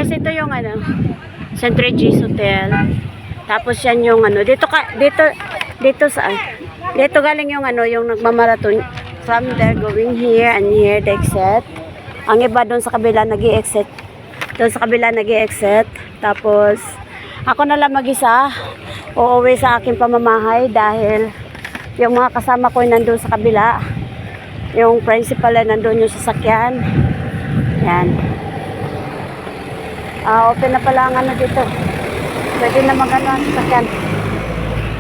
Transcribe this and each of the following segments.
Guys, ito yung ano, St. Regis Hotel. Tapos yan yung ano, dito saan? Dito galing yung ano, yung nagmamarathon. From there, going here and here, the exit. Ang iba doon sa kabila, nag-i-exit. Doon sa kabila, nag-i-exit. Tapos, ako na lang mag-isa. Uuwi sa aking pamamahay dahil yung mga kasama ko nandun sa kabila. Yung principal ay nandun yung sasakyan. Yan. Open na pala ang ano dito. Pwede na mag-ano ang sasakyan.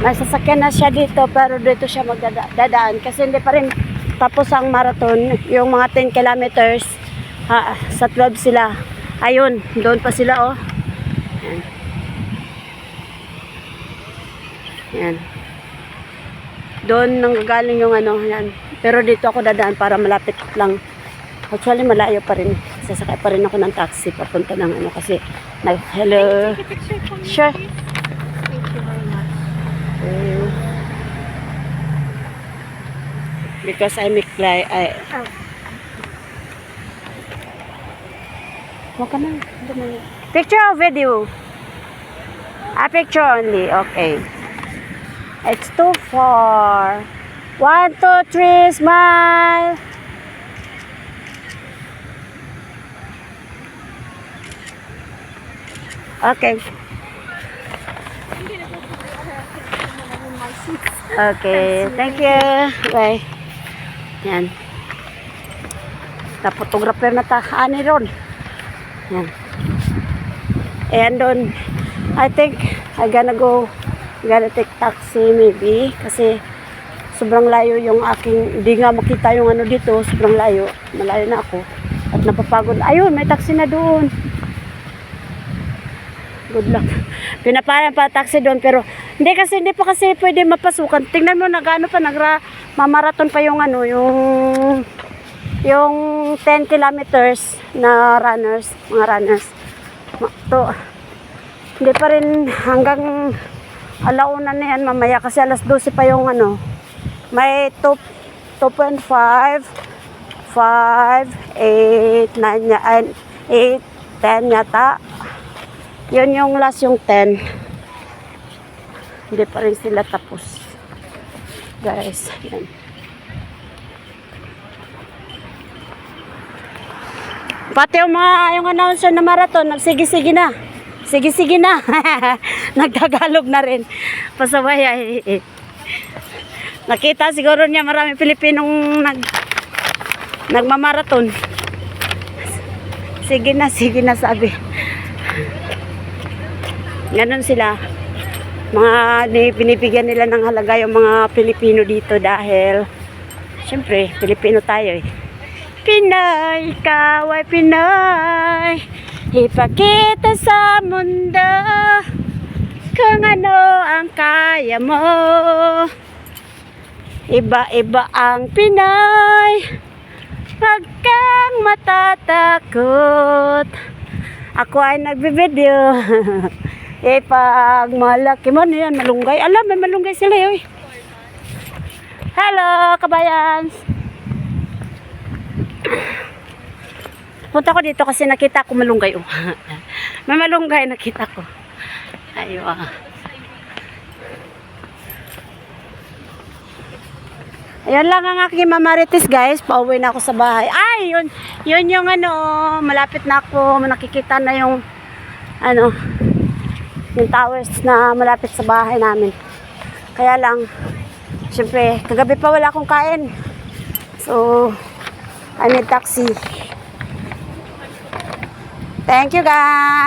May sasakyan na siya dito pero dito siya magdadaan kasi hindi pa rin tapos ang marathon. Yung mga 10 kilometers sa 12 sila. Ayun, doon pa sila oh. Yan. Yan. Doon nanggagaling yung ano, yan. Pero dito ako dadaan para malapit lang. Actually, malayo pa rin. Sasakay pa rin ako ng taxi papunta ng ano kasi hello. Sure. Because I make Waka na. Picture or video? Picture only. Okay. It's too far. 1, 2, 3, smile. Okay. Okay, thank you. Bye. Yan. Na-photographer na ani ron. Yan. And doon, I think I gonna take taxi maybe kasi sobrang layo yung aking, hindi nga makita yung ano dito, sobrang layo. Malayo na ako at napapagod. Ayun, may taxi na doon. Good luck. Pinapayan pa taxi doon pero hindi pa kasi pwede mapasukan. Tingnan mo nagano pa mamarathon pa yung ano yung 10 kilometers na mga runners. Hindi pa rin hanggang alauna na yan mamaya kasi alas 12 pa yung ano. May 2.5 5 8 9 8 10 yata. Yun yung last yung 10. Hindi pa rin sila tapos. Guys, yan. Pati yung announcer na marathon, nagsigi-sige na. Sige-sige na. Nagtagalog na rin. Pasaway ay. Nakita siguro niya maraming Pilipinong nagmamarathon. Sige na sabi. Ganon sila. Pinipigyan nila ng halaga yung mga Pilipino dito dahil syempre, Pilipino tayo eh. Pinoy, ikaw ay Pinoy. Ipakita sa mundo kung ano ang kaya mo. Iba-iba ang Pinoy. Huwag kang matatakot. Ako ay nagbibideo. Pag malaki mo yan, malunggay. Alam, may malunggay sila yun. Hello, kabayan. Punta ko dito kasi nakita ko malunggay. May malunggay nakita ko. Ayun. Ayun lang ang aking mamarites guys. Pauwi na ako sa bahay. Ay, yun yung ano, malapit na ako. Nakikita na yung ano, yung towers na malapit sa bahay namin. Kaya lang, syempre, kagabi pa wala akong kain. So, I need taxi. Thank you guys.